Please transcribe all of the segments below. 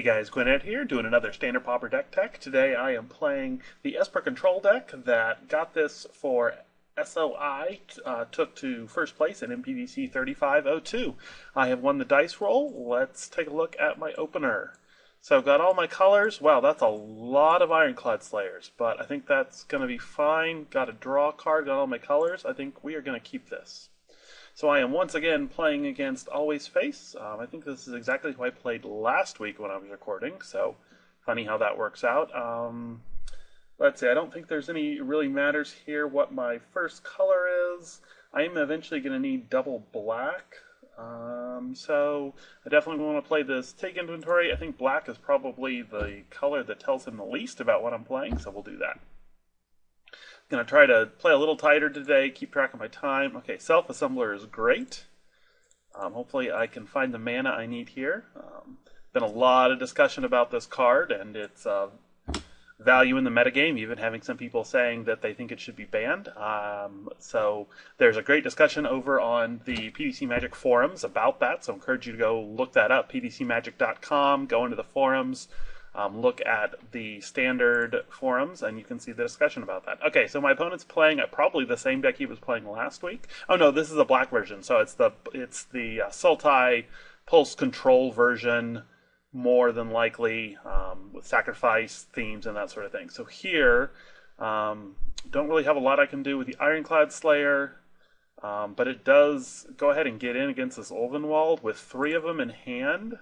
Hey guys, gwyned here, doing another Standard Pauper deck tech. Today I am playing the Esper Control deck that got this for SOI, took to first place in MPDC 3502. I have won the dice roll. Let's take a look at my opener. So got all my colors. Wow, that's a lot of Ironclad Slayers, but I think that's going to be fine. Got a draw card, got all my colors. I think we are going to keep this. So I am once again playing against Always Face. I think this is exactly who I played last week when I was recording, so funny how that works out. Let's see, I don't think there's any really matters here what my first color is. I am eventually going to need double black, so I definitely want to play this Take Inventory. I think black is probably the color that tells him the least about what I'm playing, so we'll do that. Going to try to play a little tighter today, keep track of my time. Okay, Self-Assembler is great. Hopefully I can find the mana I need here. Been a lot of discussion about this card and its value in the metagame, even having some people saying that they think it should be banned. So there's a great discussion over on the PDC Magic forums about that, so I encourage you to go look that up, pdcmagic.com, go into the forums. Look at the standard forums and you can see the discussion about that. Okay, so my opponent's playing probably the same deck he was playing last week. Oh no, this is a black version, so it's the Sultai Pulse Control version, more than likely, with sacrifice themes and that sort of thing. So here, don't really have a lot I can do with the Ironclad Slayer, but it does go ahead and get in against this Ulvenwald with 3 of them in hand.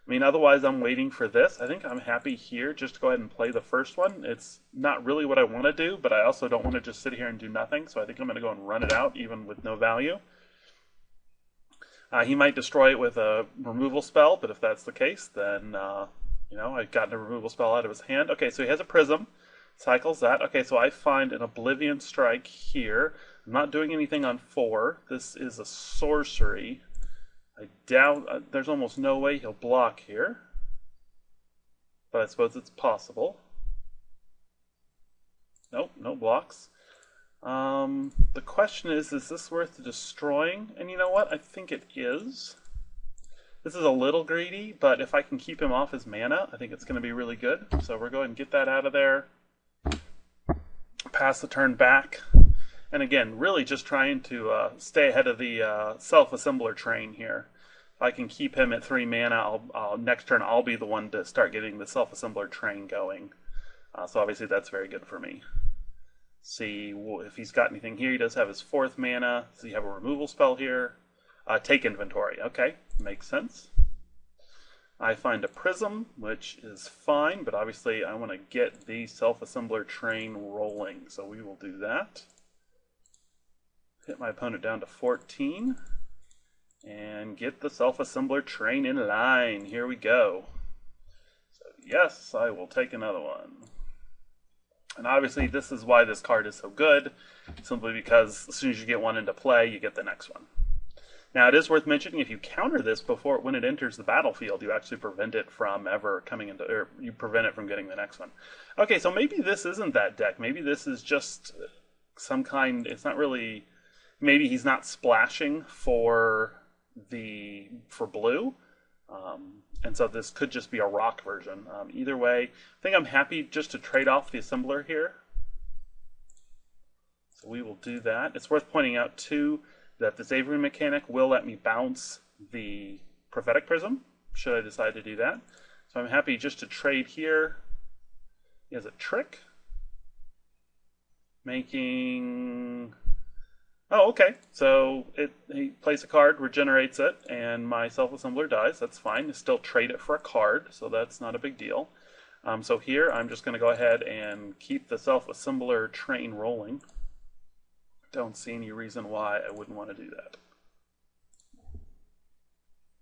I mean, otherwise I'm waiting for this. I think I'm happy here just to go ahead and play the first one. It's not really what I want to do, but I also don't want to just sit here and do nothing, so I think I'm going to go and run it out, even with no value. He might destroy it with a removal spell, but if that's the case, then, you know, I've gotten a removal spell out of his hand. Okay, so he has a Prism, cycles that. Okay, so I find an Oblivion Strike here. I'm not doing anything on 4. This is a sorcery. I doubt, there's almost no way he'll block here, but I suppose it's possible. Nope, no blocks. The question is this worth destroying? And you know what? I think it is. This is a little greedy, but if I can keep him off his mana, I think it's going to be really good. So we're going to get that out of there. Pass the turn back. And again, really just trying to stay ahead of the self-assembler train here. If I can keep him at 3 mana, next turn I'll be the one to start getting the self-assembler train going. So obviously that's very good for me. See if he's got anything here. He does have his 4th mana. So you have a removal spell here. Take Inventory. Okay, makes sense. I find a Prism, which is fine, but obviously I want to get the self-assembler train rolling. So we will do that. Hit my opponent down to 14 and get the self-assembler train in line. Here we go. So yes, I will take another one. And obviously this is why this card is so good, simply because as soon as you get one into play, you get the next one. Now it is worth mentioning, if you counter this when it enters the battlefield, you actually prevent it from ever coming into, or you prevent it from getting the next one. Okay, so maybe this isn't that deck. Maybe this is just some kind, it's not really. Maybe he's not splashing for blue, and so this could just be a rock version. Either way, I think I'm happy just to trade off the assembler here. So we will do that. It's worth pointing out too that this Avery mechanic will let me bounce the Prophetic Prism, should I decide to do that. So I'm happy just to trade here. He has a trick, making. Oh, okay. So he plays a card, regenerates it, and my self-assembler dies. That's fine. I still trade it for a card, so that's not a big deal. So here, I'm just going to go ahead and keep the self-assembler train rolling. Don't see any reason why I wouldn't want to do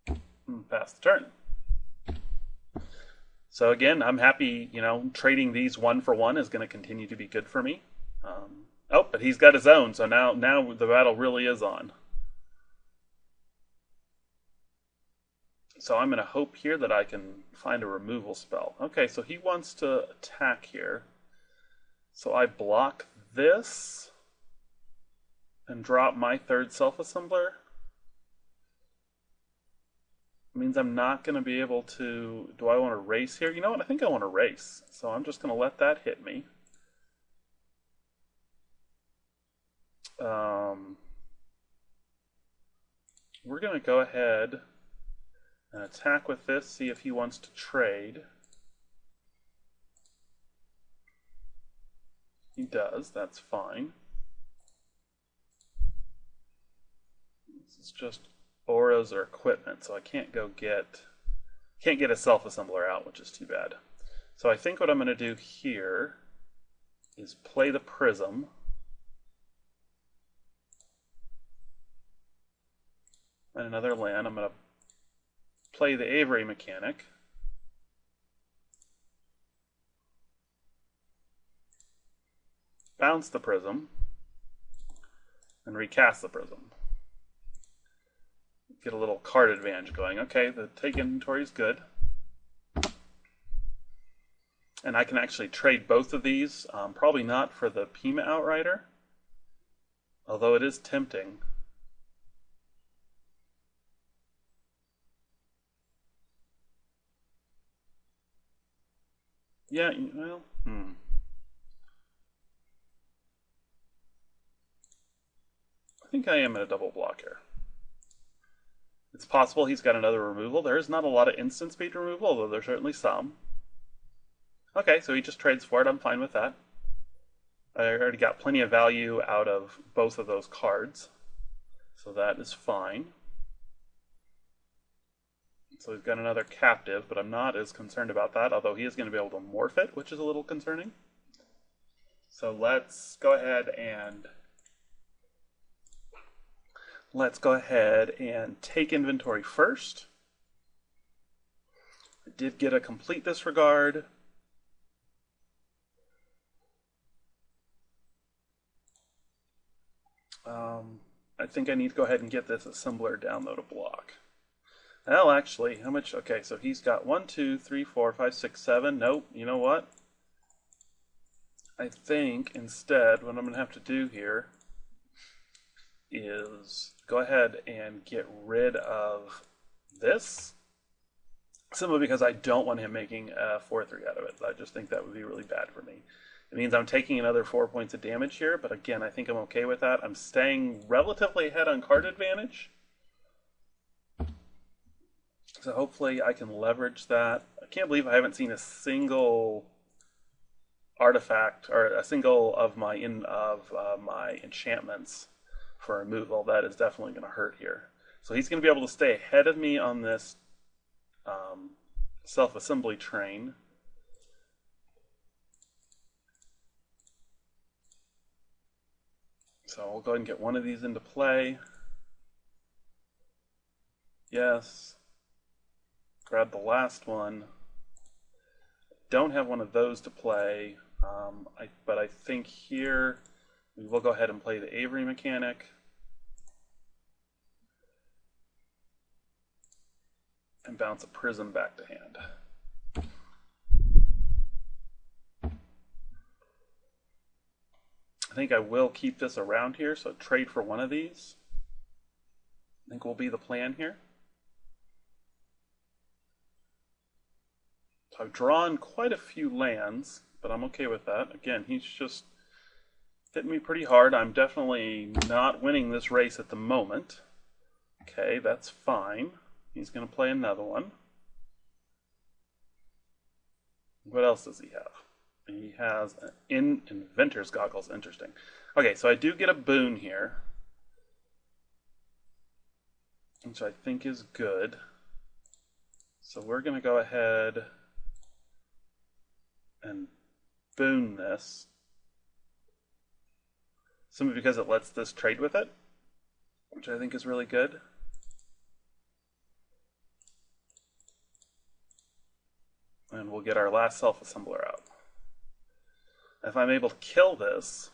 that. Pass the turn. So again, I'm happy, you know, trading these 1 for 1 is going to continue to be good for me. Oh, but he's got his own, so now the battle really is on. So I'm going to hope here that I can find a removal spell. Okay, so he wants to attack here. So I block this and drop my 3rd self-assembler. It means I'm not going to be able to... Do I want to race here? You know what? I think I want to race. So I'm just going to let that hit me. We're going to go ahead and attack with this, see if he wants to trade. He does, that's fine. This is just auras or equipment, so I can't go get a self-assembler out, which is too bad. So I think what I'm going to do here is play the prism. And another land. I'm going to play the Avery mechanic. Bounce the prism. And recast the prism. Get a little card advantage going. Okay, the take inventory is good. And I can actually trade both of these. Probably not for the Pima Outrider. Although it is tempting. Yeah, well, I think I am in a double block here. It's possible he's got another removal. There is not a lot of instant speed removal, although there's certainly some. Okay, so he just trades for it. I'm fine with that. I already got plenty of value out of both of those cards, so that is fine. So we've got another captive, but I'm not as concerned about that, although he is going to be able to morph it, which is a little concerning. So let's go ahead and take inventory first. I did get a complete disregard. I think I need to go ahead and get this assembler down though to block. Well, actually, how much? Okay, so he's got 1, 2, 3, 4, 5, 6, 7. Nope, you know what? I think instead what I'm going to have to do here is go ahead and get rid of this. Simply because I don't want him making a 4-3 out of it. I just think that would be really bad for me. It means I'm taking another 4 points of damage here, but again, I think I'm okay with that. I'm staying relatively ahead on card advantage. So hopefully I can leverage that. I can't believe I haven't seen a single artifact or a single of my enchantments for removal. That is definitely going to hurt here. So he's going to be able to stay ahead of me on this self-assembly train. So we'll go ahead and get one of these into play. Yes. Grab the last one. Don't have one of those to play, but I think here we will go ahead and play the Avery mechanic. And bounce a prism back to hand. I think I will keep this around here, so trade for one of these. I think will be the plan here. So I've drawn quite a few lands, but I'm okay with that. Again, he's just hitting me pretty hard. I'm definitely not winning this race at the moment. Okay, that's fine. He's going to play another one. What else does he have? He has Inventor's Goggles. Interesting. Okay, so I do get a boon here, which I think is good. So we're going to go ahead and boon this, simply because it lets this trade with it, which I think is really good. And we'll get our last self-assembler out. If I'm able to kill this,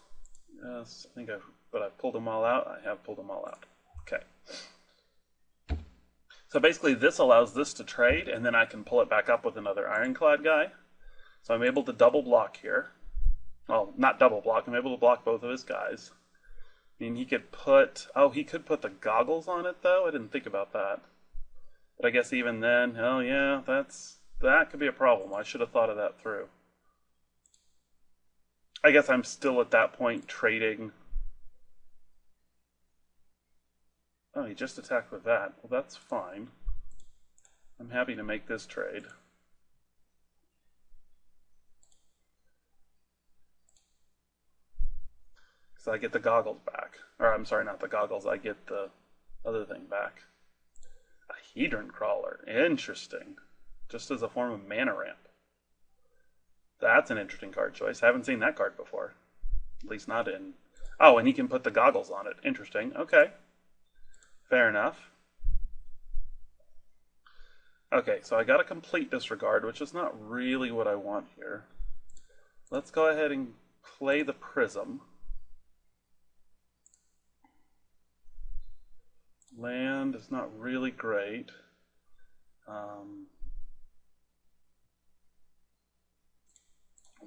yes, I think I've pulled them all out. I have pulled them all out. Okay. So basically this allows this to trade, and then I can pull it back up with another Ironclad guy. So I'm able to double block here. Well, not double block. I'm able to block both of his guys. I mean, he could put... Oh, he could put the goggles on it, though? I didn't think about that. But I guess even then, oh yeah, that could be a problem. I should have thought of that through. I guess I'm still at that point trading. Oh, he just attacked with that. Well, that's fine. I'm happy to make this trade. So I get the goggles back. Or I'm sorry, not the goggles, I get the other thing back. A Hedron Crawler. Interesting. Just as a form of mana ramp. That's an interesting card choice. I haven't seen that card before. At least not in... Oh, and he can put the goggles on it. Interesting. Okay. Fair enough. Okay, so I got a complete disregard, which is not really what I want here. Let's go ahead and play the Prism. Land is not really great.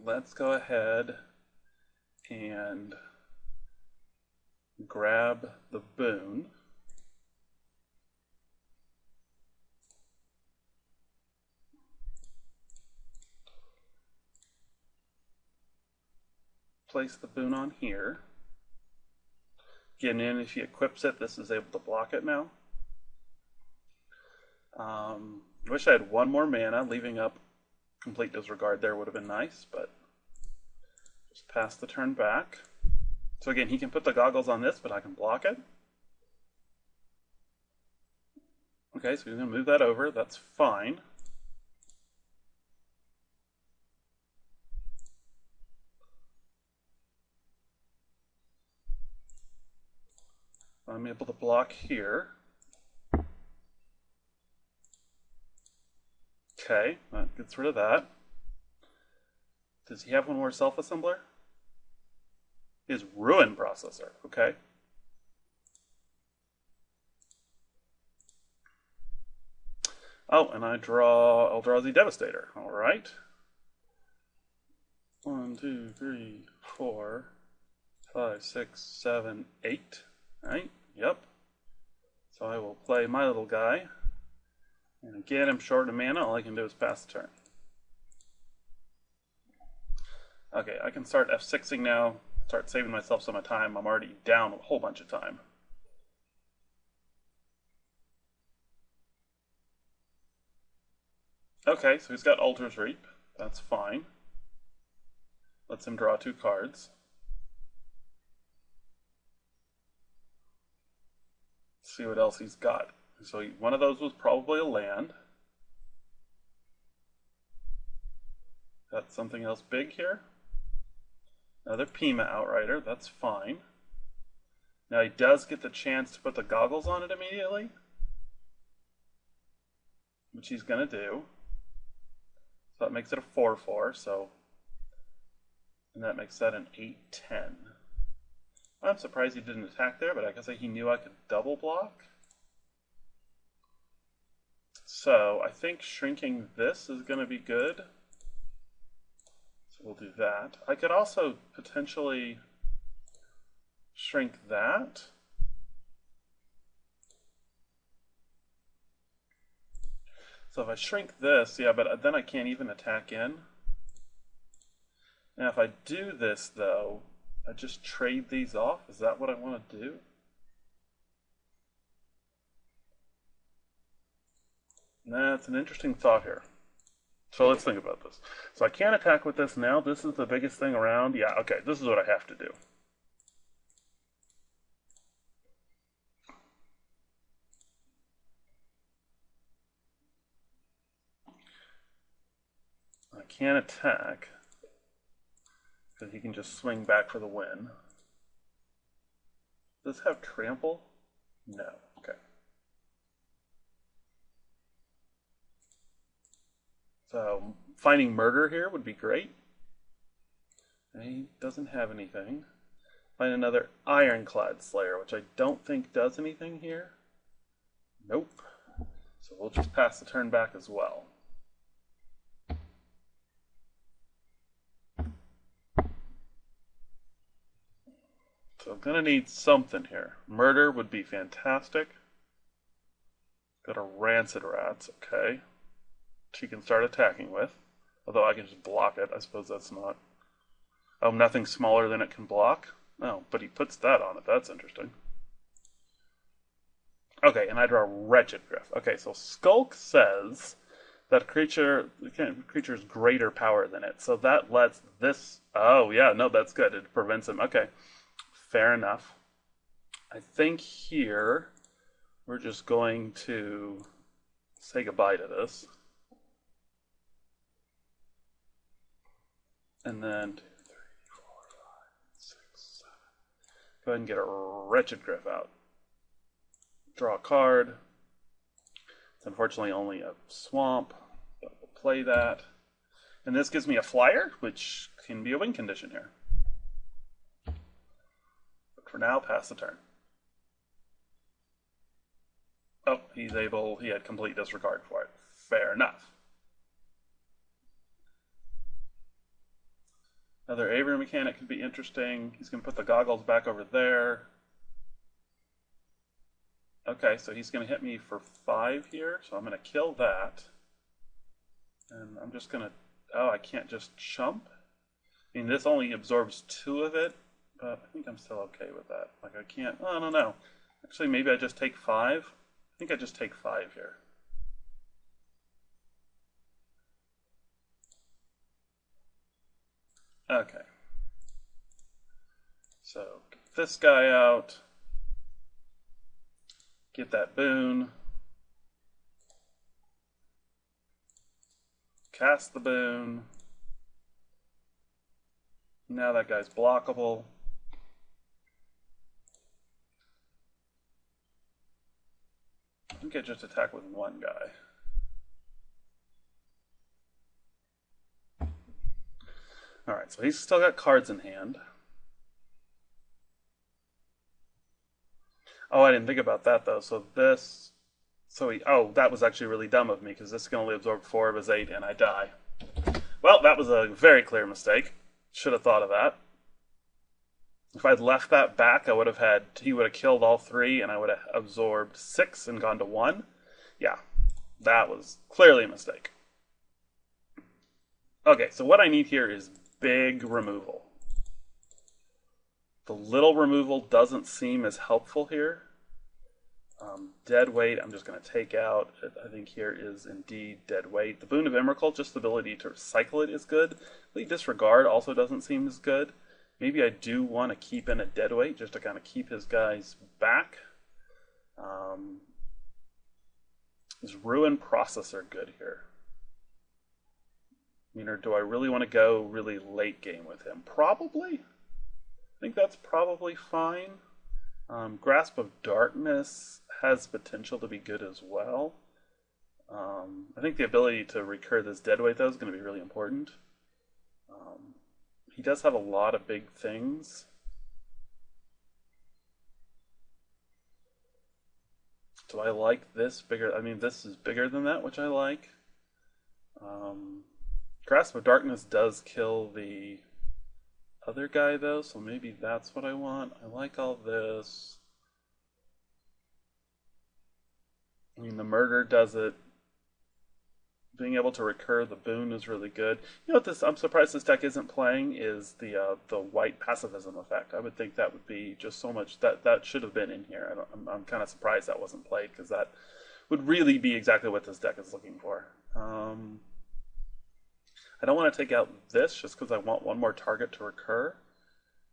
Let's go ahead and grab the boon. Place the boon on here. Again, if he equips it, this is able to block it now. I wish I had one more mana. Leaving up complete disregard there would have been nice, but just pass the turn back. So again, he can put the goggles on this, but I can block it. Okay, so he's going to move that over. That's fine. I'm able to block here. Okay, that gets rid of that. Does he have one more self-assembler? His Ruin Processor, okay. Oh, and I'll draw the Devastator, all right. 1, 2, 3, 4, 5, 6, 7, 8. All right, yep. So I will play my little guy. And again, I'm short of mana. All I can do is pass the turn. Okay, I can start F6ing now. Start saving myself some time. I'm already down a whole bunch of time. Okay, so he's got Altar's Reap. That's fine. Lets him draw 2 cards. Let's see what else he's got. So one of those was probably a land. Got something else big here. Another Pima Outrider, that's fine. Now he does get the chance to put the goggles on it immediately, which he's going to do. So that makes it a 4/4, so... And that makes that an 8/10. I'm surprised he didn't attack there, but I guess he knew I could double block. So I think shrinking this is going to be good. So we'll do that. I could also potentially shrink that. So if I shrink this, yeah, but then I can't even attack in. Now if I do this though, I just trade these off? Is that what I want to do? That's an interesting thought here. So let's think about this. So I can't attack with this now. This is the biggest thing around. Yeah, okay, this is what I have to do. I can't attack because he can just swing back for the win. Does this have trample? No. Okay. So finding murder here would be great. And he doesn't have anything. Find another Ironclad Slayer, which I don't think does anything here. Nope. So we'll just pass the turn back as well. So I'm going to need something here. Murder would be fantastic. Got a Rancid Rats, okay. She can start attacking with. Although I can just block it. I suppose that's not... Oh, nothing smaller than it can block? Oh, but he puts that on it. That's interesting. Okay, and I draw Wretched Griff. Okay, so Skulk says that creature's greater power than it. So that lets this... Oh, yeah, no, that's good. It prevents him. Okay, fair enough. I think here we're just going to say goodbye to this. And then 2, 3, 4, 5, 6, 7. Go ahead and get a Wretched Griff out. Draw a card. It's unfortunately only a swamp, but we'll play that. And this gives me a flyer, which can be a win condition here. But for now, pass the turn. Oh, he had complete disregard for it. Fair enough. Another Aviary mechanic could be interesting. He's going to put the goggles back over there. Okay, so he's going to hit me for 5 here, so I'm going to kill that. And I'm just going to... Oh, I can't just chump? I mean, this only absorbs 2 of it, but I think I'm still okay with that. Like, I can't... Oh, I don't know. Actually, maybe I just take 5. I think I just take 5 here. Okay. So, get this guy out. Get that boon. Cast the boon. Now that guy's blockable. I think I just attack with 1 guy. Alright, so he's still got cards in hand. Oh, I didn't think about that though. So this... Oh, that was actually really dumb of me because this can only absorb 4 of his 8 and I die. Well, that was a very clear mistake. Should have thought of that. If I'd left that back, he would have killed all 3 and I would have absorbed 6 and gone to 1. Yeah, that was clearly a mistake. Okay, so what I need here is big removal. The little removal doesn't seem as helpful here. Dead weight, I'm just going to take out. I think here is indeed dead weight. The Boon of Emrakul, just the ability to recycle it is good. The Disregard also doesn't seem as good. Maybe I do want to keep in a dead weight just to kind of keep his guys back. Is Ruin Processor good here? I mean, or do I really want to go really late game with him? Probably. I think that's probably fine. Grasp of Darkness has potential to be good as well. I think the ability to recur this deadweight though is going to be really important. He does have a lot of big things. Do I like this bigger? I mean, this is bigger than that, which I like. Grasp of Darkness does kill the other guy though, so maybe that's what I want. I like all this. I mean, the murder does it. Being able to recur the boon is really good. You know what I'm surprised this deck isn't playing is the white pacifism effect. I would think that would be just so much that should have been in here. I'm kind of surprised that wasn't played because that would really be exactly what this deck is looking for. I don't want to take out this just because I want 1 more target to recur,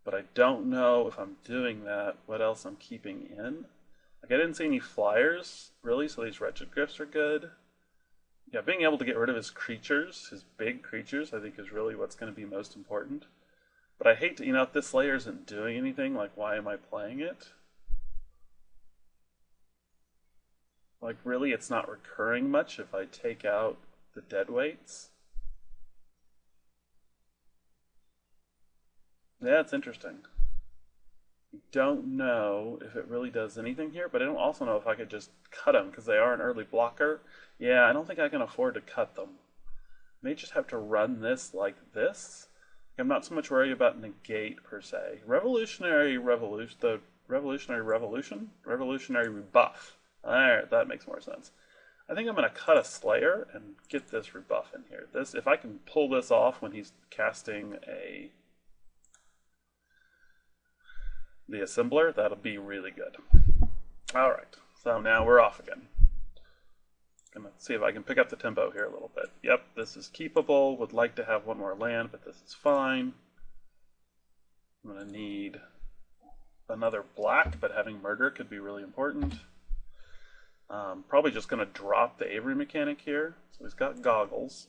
but I don't know if I'm doing that, what else I'm keeping in. Like, I didn't see any flyers, really, so these Wretched Griffs are good. Yeah, being able to get rid of his creatures, his big creatures, I think is really what's going to be most important. But I hate to, if this layer isn't doing anything, like, why am I playing it? Like, really, it's not recurring much if I take out the deadweights. Yeah, it's interesting. I don't know if it really does anything here, but I don't also know if I could just cut them because they are an early blocker. Yeah, I don't think I can afford to cut them. I may just have to run this like this. I'm not so much worried about negate per se. Revolutionary Revolution? Revolutionary Rebuff. There, that makes more sense. I think I'm going to cut a Slayer and get this rebuff in here. This, if I can pull this off when he's casting the Assembler, that'll be really good. Alright, so now we're off again. Gonna see if I can pick up the tempo here a little bit. Yep, this is keepable. Would like to have one more land, but this is fine. I'm gonna need another black, but having murder could be really important. Probably just gonna drop the Avery mechanic here. So he's got goggles.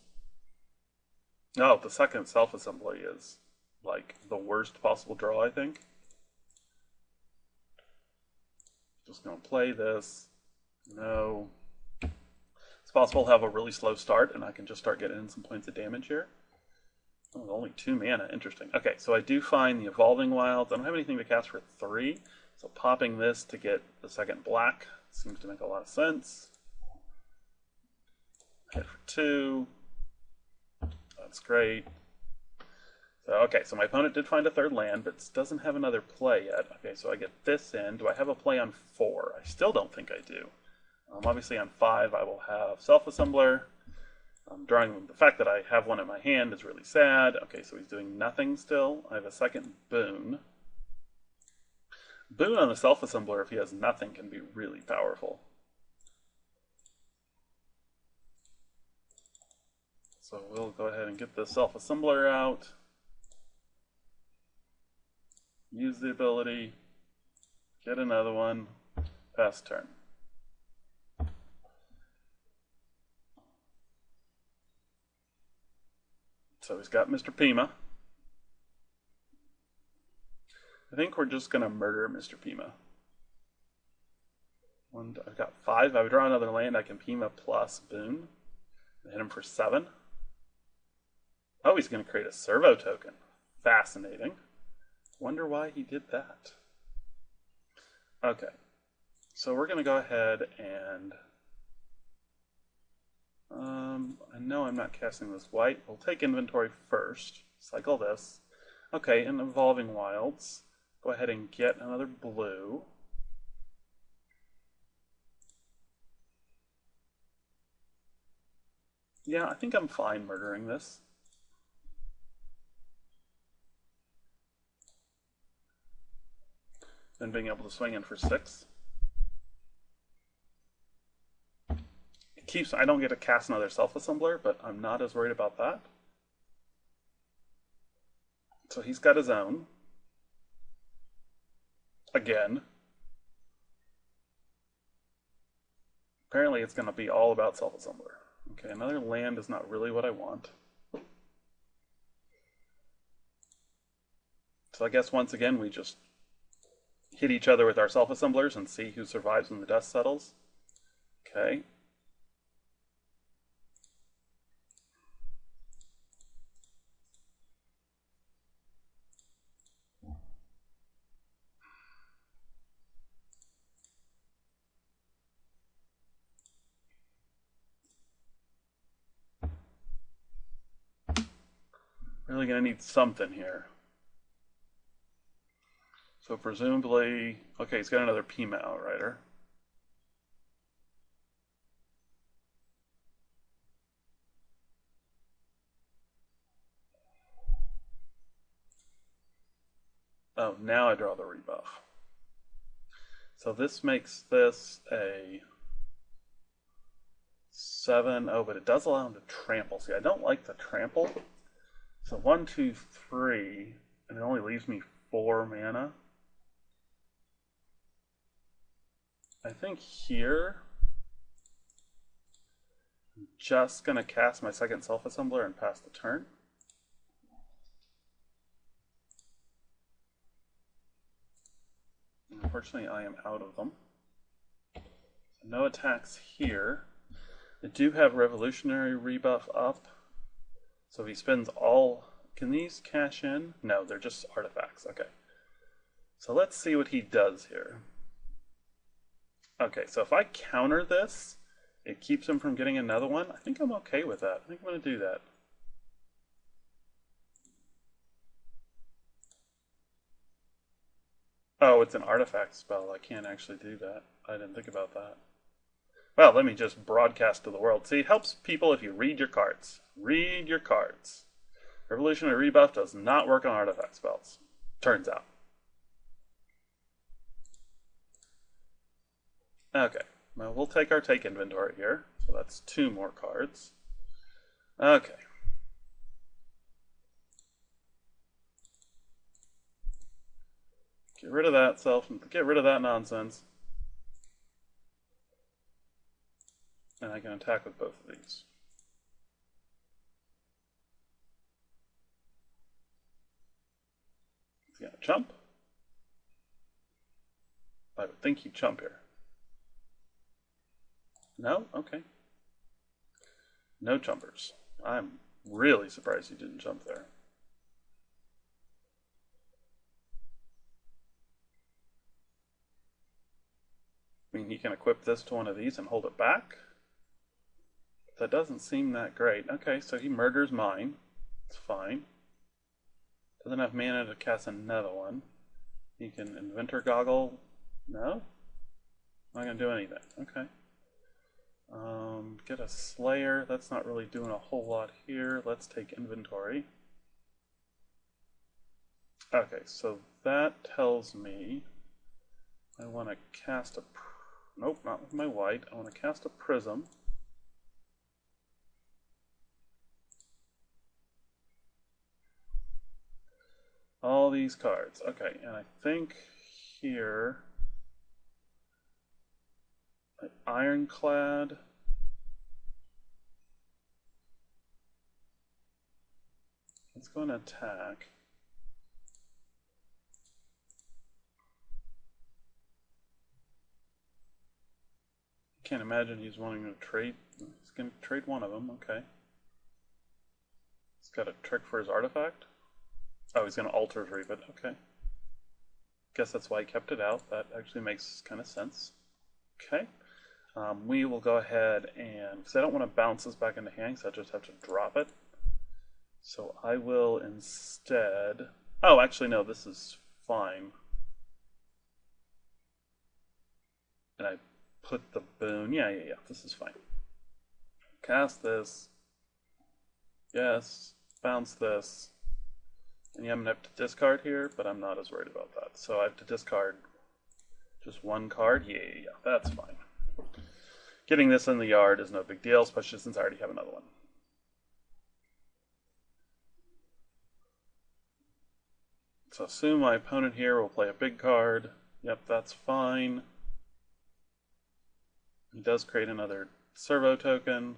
Oh, the second self-assembly is like the worst possible draw, I think. Just gonna play this. No. It's possible to have a really slow start and I can just start getting in some points of damage here. Oh, only 2 mana, interesting. Okay, so I do find the Evolving Wilds. I don't have anything to cast for 3, so popping this to get the second black seems to make a lot of sense. Hit for 2. That's great. So, okay, so my opponent did find a third land, but doesn't have another play yet. Okay, so I get this in. Do I have a play on 4? I still don't think I do. Obviously on 5 I will have Self-Assembler. Drawing the fact that I have one in my hand is really sad. Okay, so he's doing nothing still. I have a second boon. Boon on the Self-Assembler, if he has nothing, can be really powerful. So we'll go ahead and get the Self-Assembler out. Use the ability. Get another one. Pass turn. So he's got Mr. Pima. I think we're just going to murder Mr. Pima. I've got 5. I would draw another land. I can Pima plus boon. Hit him for 7. Oh, he's going to create a servo token. Fascinating. Wonder why he did that. Okay. So we're going to go ahead and... I know I'm not casting this white. We'll take inventory first. Cycle this. Okay, and Evolving Wilds. Go ahead and get another blue. Yeah, I think I'm fine murdering this. Then being able to swing in for 6. I don't get to cast another Self-Assembler, but I'm not as worried about that. So he's got his own. Again. Apparently it's going to be all about Self-Assembler. Okay, another land is not really what I want. So I guess once again we just hit each other with our Self-Assemblers and see who survives when the dust settles. Okay. Really going to need something here. So presumably, okay, he's got another Pima Outrider. Oh, now I draw the rebuff. So this makes this a 7. Oh, but it does allow him to trample. See, I don't like the trample. So 1, 2, 3, and it only leaves me 4 mana. I think here, I'm just going to cast my second Self-Assembler and pass the turn. Unfortunately, I am out of them. So no attacks here. I do have Revolutionary rebuff up. So if he spends all... Can these cash in? No, they're just artifacts. Okay. So let's see what he does here. Okay, so if I counter this, it keeps him from getting another one. I think I'm okay with that. I think I'm going to do that. Oh, it's an artifact spell. I can't actually do that. I didn't think about that. Well, let me just broadcast to the world. See, it helps people if you read your cards. Read your cards. Revolutionary Rebuff does not work on artifact spells. Turns out. Okay, now we'll take our take inventory here. So that's 2 more cards. Okay. Get rid of that get rid of that nonsense. And I can attack with both of these. He's gonna chump. I would think he'd chump here. No? Okay. No chumpers. I'm really surprised he didn't jump there. I mean, he can equip this to one of these and hold it back. That doesn't seem that great. Okay, so he murders mine. It's fine. Doesn't have mana to cast another one. He can Inventor Goggle. No? Not going to do anything. Okay. Get a Slayer. That's not really doing a whole lot here. Let's take inventory. Okay, so that tells me I want to cast a... Nope, not with my white. I want to cast a Prism. All these cards. Okay, and I think here... Ironclad. Let's go and attack. Can't imagine he's wanting to trade. He's going to trade one of them. Okay. He's got a trick for his artifact. Oh, he's going to alter reap it. Okay. Guess that's why he kept it out. That actually makes kind of sense. Okay. We will go ahead and, because I don't want to bounce this back into hand, so I just have to drop it. So I will instead, oh, actually no, this is fine. And I put the boon, yeah, this is fine. Cast this, yes, bounce this, and yeah, I'm going to have to discard here, but I'm not as worried about that. So I have to discard just one card, yeah, that's fine. Getting this in the yard is no big deal, especially since I already have another one. So assume my opponent here will play a big card. Yep, that's fine. He does create another servo token.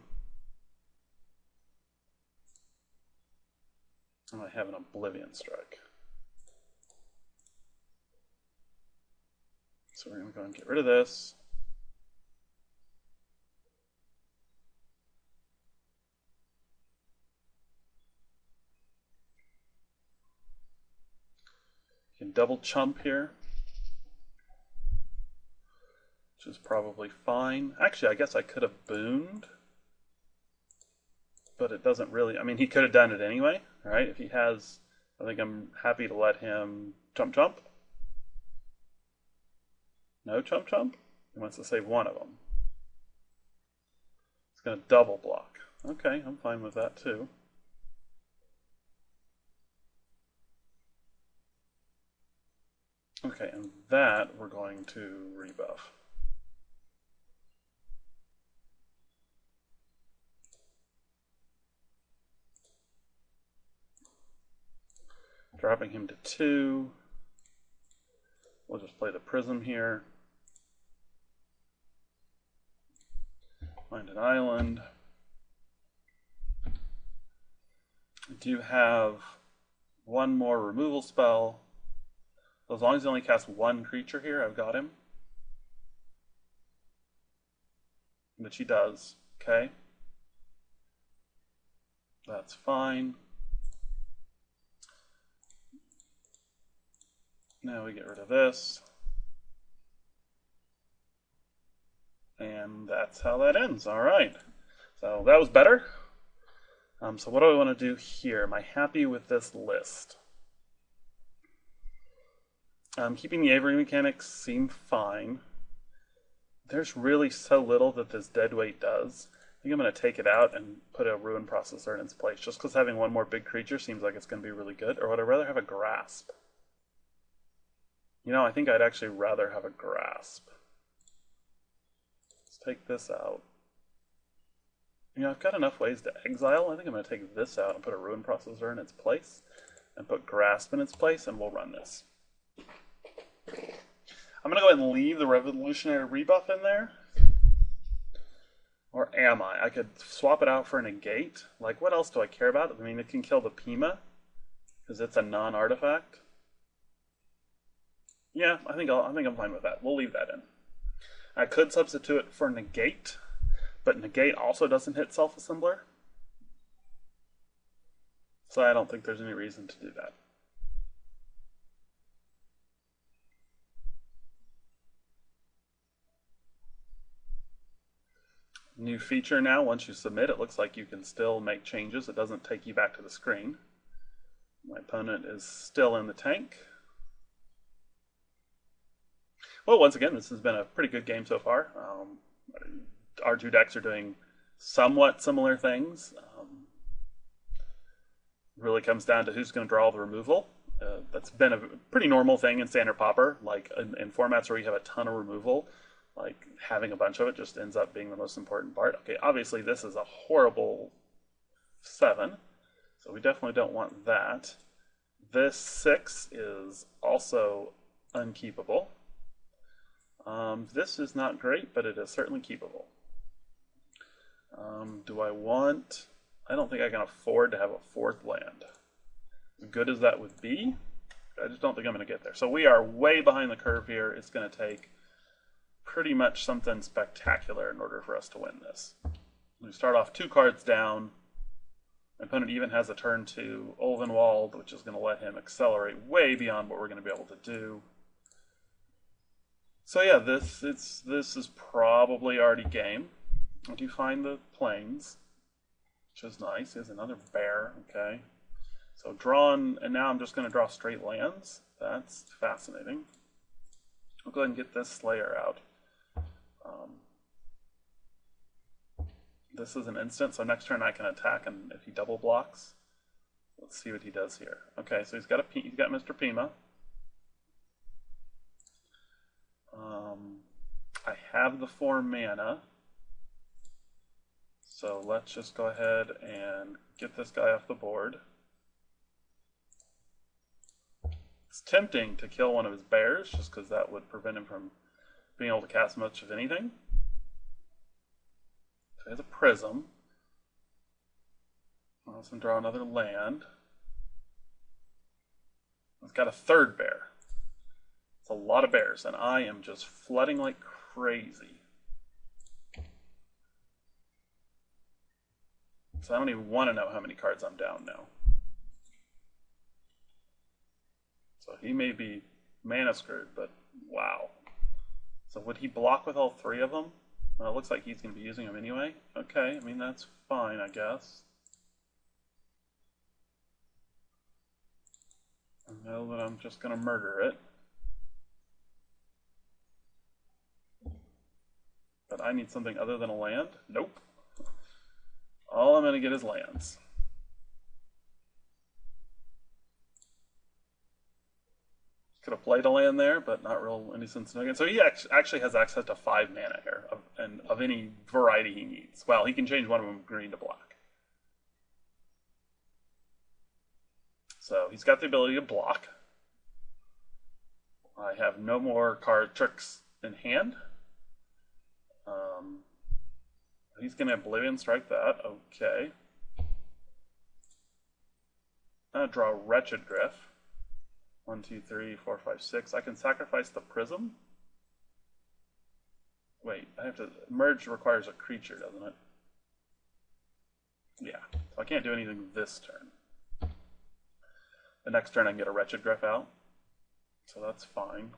And I have an Oblivion Strike. So we're going to go and get rid of this. You can double chump here, which is probably fine. Actually, I guess I could have booned, but it doesn't really, I mean, he could have done it anyway, right? If he has, I think I'm happy to let him chump chump. No chump chump? He wants to save one of them. It's going to double block. Okay, I'm fine with that too. Okay, and that we're going to rebuff. Dropping him to 2. We'll just play the Prism here. Find an island. I do have one more removal spell. So as long as he only casts one creature here, I've got him. Which he does. Okay. That's fine. Now we get rid of this. And that's how that ends. All right. So that was better. So what do I want to do here? Am I happy with this list? Keeping the Avery mechanics seem fine. There's really so little that this deadweight does. I think I'm going to take it out and put a ruin processor in its place, just because having one more big creature seems like it's going to be really good. Or would I rather have a grasp? You know, I think I'd actually rather have a grasp. Let's take this out. You know, I've got enough ways to exile. I think I'm going to take this out and put a ruin processor in its place, and put grasp in its place, and we'll run this. I'm going to go ahead and leave the revolutionary rebuff in there. Or am I? I could swap it out for a negate. Like, what else do I care about? I mean, it can kill the Pima, because it's a non-artifact. Yeah, I think I'm fine with that. We'll leave that in. I could substitute it for negate, but negate also doesn't hit self-assembler. So I don't think there's any reason to do that. New feature now, once you submit, it looks like you can still make changes. It doesn't take you back to the screen. My opponent is still in the tank. Well, once again, this has been a pretty good game so far. Our two decks are doing somewhat similar things. Really comes down to who's going to draw the removal. That's been a pretty normal thing in Standard Pauper. Like in formats where you have a ton of removal, like having a bunch of it just ends up being the most important part. Okay, obviously this is a horrible 7, so we definitely don't want that. This 6 is also unkeepable. This is not great, but it is certainly keepable. Do I want... I don't think I can afford to have a 4th land. As good as that would be, I just don't think I'm going to get there. So we are way behind the curve here. It's going to take pretty much something spectacular in order for us to win this. We start off 2 cards down. My opponent even has a turn 2 Ulvenwald, which is going to let him accelerate way beyond what we're going to be able to do. So yeah, this is probably already game. I do find the plains, which is nice. There's another bear, okay. So drawn, and now I'm just going to draw straight lands. That's fascinating. I'll go ahead and get this Slayer out. This is an instant, so next turn I can attack him if he double blocks. Let's see what he does here. Okay, so he's got Mr. Pima. I have the 4 mana. So let's just go ahead and get this guy off the board. It's tempting to kill one of his bears, just because that would prevent him from being able to cast much of anything. So he has a prism. I'll also draw another land. He's got a 3rd bear. It's a lot of bears, and I am just flooding like crazy. So I don't even want to know how many cards I'm down now. So he may be mana screwed, but wow. So would he block with all 3 of them? Well, it looks like he's going to be using them anyway. Okay, I mean, that's fine, I guess. I know that I'm just going to murder it. But I need something other than a land? Nope. All I'm going to get is lands. Could have played a land there, but not real any sense in it. So he actually has access to 5 mana here, and of any variety he needs. Well, he can change one of them green to black. So he's got the ability to block. I have no more card tricks in hand. He's going to Oblivion Strike that. Okay. I'm going to draw Wretched Griff. 1, 2, 3, 4, 5, 6. I can sacrifice the Prism. Wait, I have to... Merge requires a creature, doesn't it? Yeah. So I can't do anything this turn. The next turn I can get a Wretched Griff out. So that's fine.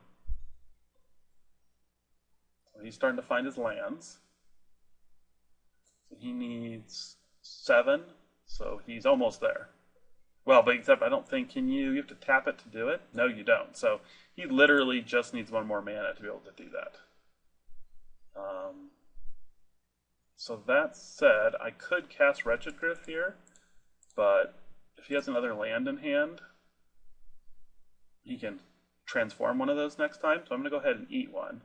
So he's starting to find his lands. So he needs 7, so he's almost there. Well, but except I don't think, you have to tap it to do it? No, you don't. So he literally just needs 1 more mana to be able to do that. So that said, I could cast Wretched Griff here, but if he has another land in hand, he can transform one of those next time. So I'm going to go ahead and eat one.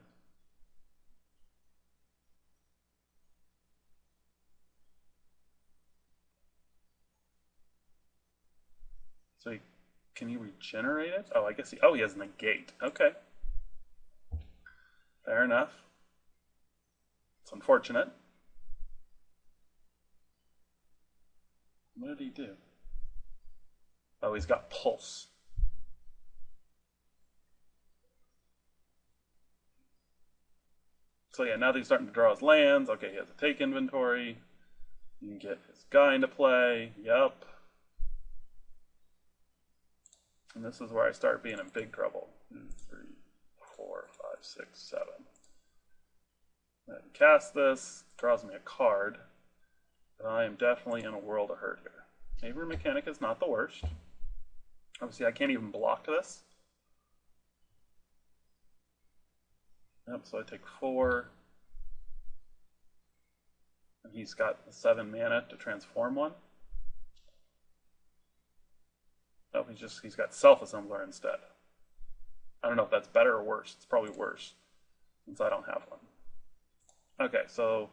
So can he regenerate it? Oh, I guess he has negate. Okay. Fair enough. It's unfortunate. What did he do? Oh, he's got pulse. So yeah, now that he's starting to draw his lands. Okay, he has to take inventory. You can get his guy into play. Yep. And this is where I start being in big trouble. 2, 3, 4, 5, 6, 7. Then cast this, draws me a card. But I am definitely in a world of hurt here. Neighbor Mechanic is not the worst. Obviously, I can't even block this. Yep, so I take 4. And he's got 7 mana to transform one. No, he's got Self-Assembler instead. I don't know if that's better or worse. It's probably worse, since I don't have one. Okay, so...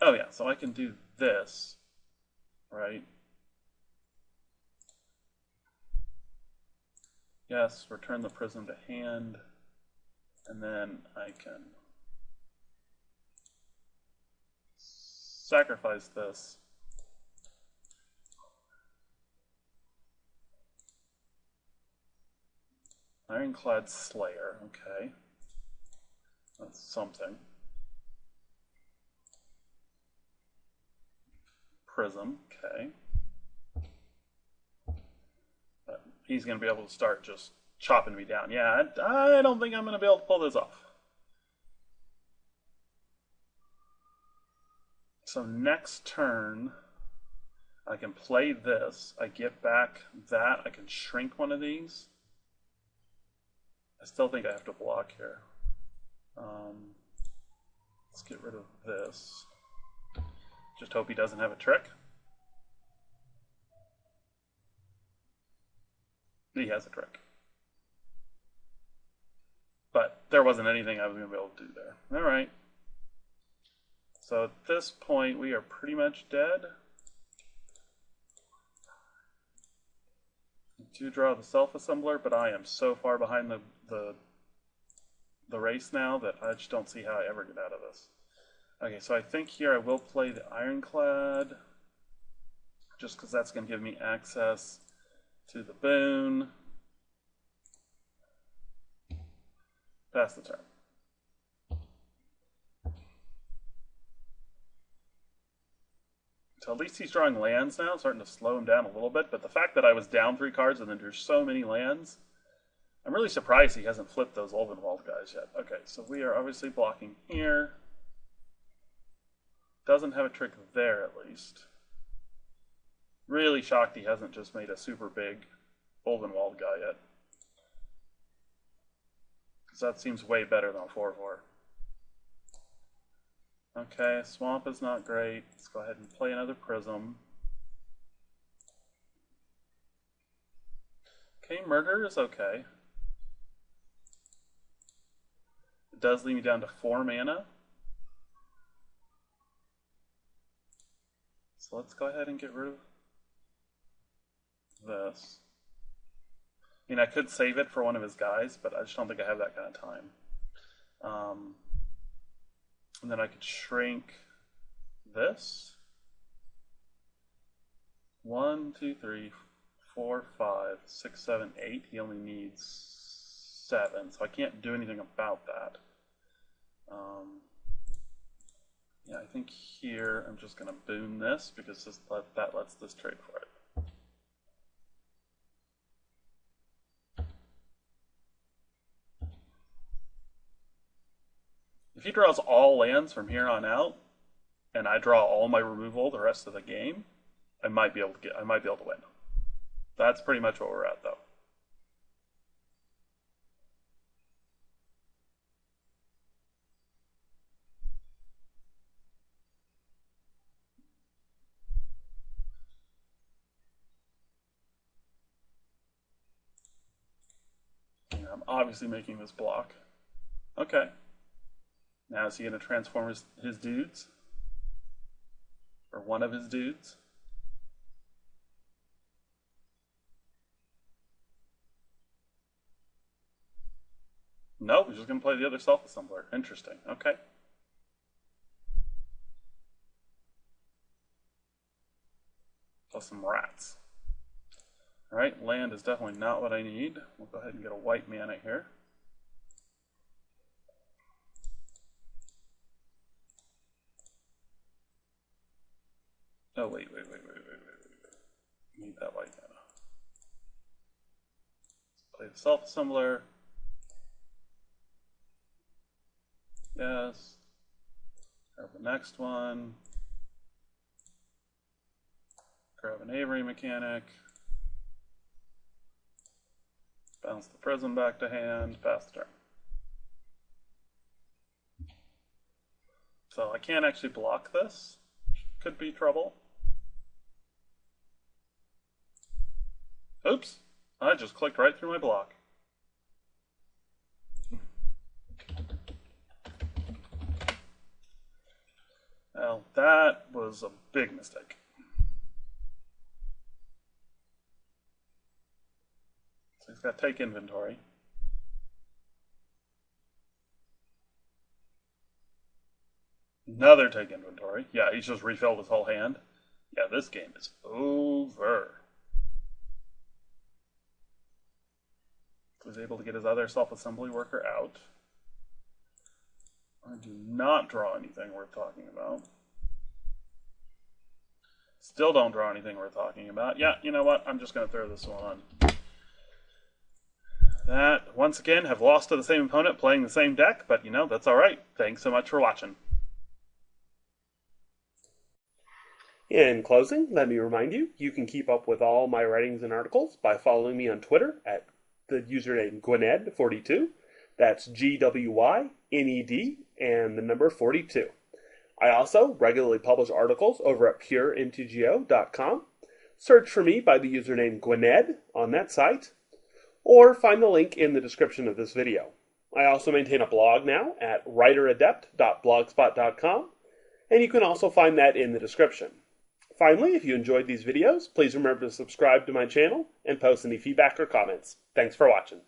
Oh yeah, so I can do this, right? Yes, return the prism to hand, and then I can sacrifice this. Ironclad Slayer, okay. That's something. Prism, okay. But he's going to be able to start just chopping me down. Yeah, I don't think I'm going to be able to pull this off. So next turn, I can play this. I get back that. I can shrink one of these. I still think I have to block here. Let's get rid of this. Just hope he doesn't have a trick. He has a trick. But there wasn't anything I was going to be able to do there. Alright. So at this point, we are pretty much dead. I do draw the Self-Assembler, but I am so far behind the race now that I just don't see how I ever get out of this. Okay, so I think here I will play the Ironclad, just because that's going to give me access to the boon. Pass the turn. So at least he's drawing lands now, starting to slow him down a little bit, but the fact that I was down 3 cards and then drew so many lands, I'm really surprised he hasn't flipped those Ulvenwald guys yet. Okay, so we are obviously blocking here. Doesn't have a trick there, at least. Really shocked he hasn't just made a super big Ulvenwald guy yet. Because that seems way better than a 4-4. Okay, Swamp is not great. Let's go ahead and play another Prism. Okay, Murder is okay. It does leave me down to 4 mana. So let's go ahead and get rid of this. I mean, I could save it for one of his guys, but I just don't think I have that kind of time. And then I could shrink this. 1, 2, 3, 4, 5, 6, 7, 8. He only needs 7, so I can't do anything about that. Yeah, I think here I'm just going to boon this because that lets this trade for it. If he draws all lands from here on out, and I draw all my removal the rest of the game, I might be able to win. That's pretty much where we're at, though. obviously making this block. Okay. Now is he going to transform his dudes? Or one of his dudes? No, he's just going to play the other self-assembler. Interesting. Okay. Plus some rats. Alright, land is definitely not what I need. We'll go ahead and get a white mana here. Oh, wait. Need that white mana. Play the self-assembler. Yes. Grab the next one. Grab an Avery mechanic. Bounce the prism back to hand. Pass the turn. So I can't actually block this. Could be trouble. Oops. I just clicked right through my block. Well, that was a big mistake. So he's got to take inventory. Another take inventory. Yeah, he's just refilled his whole hand. Yeah, this game is over. So he's able to get his other self-assembly worker out. I do not draw anything worth talking about. Still don't draw anything worth talking about. Yeah, you know what? I'm just going to throw this one on. That, once again, have lost to the same opponent playing the same deck, but you know, that's alright. Thanks so much for watching. In closing, let me remind you, you can keep up with all my writings and articles by following me on Twitter at the username gwyned42. That's GWYNED and the number 42. I also regularly publish articles over at puremtgo.com. Search for me by the username gwyned on that site, or find the link in the description of this video. I also maintain a blog now at writeradept.blogspot.com, and you can also find that in the description. Finally, if you enjoyed these videos, please remember to subscribe to my channel and post any feedback or comments. Thanks for watching.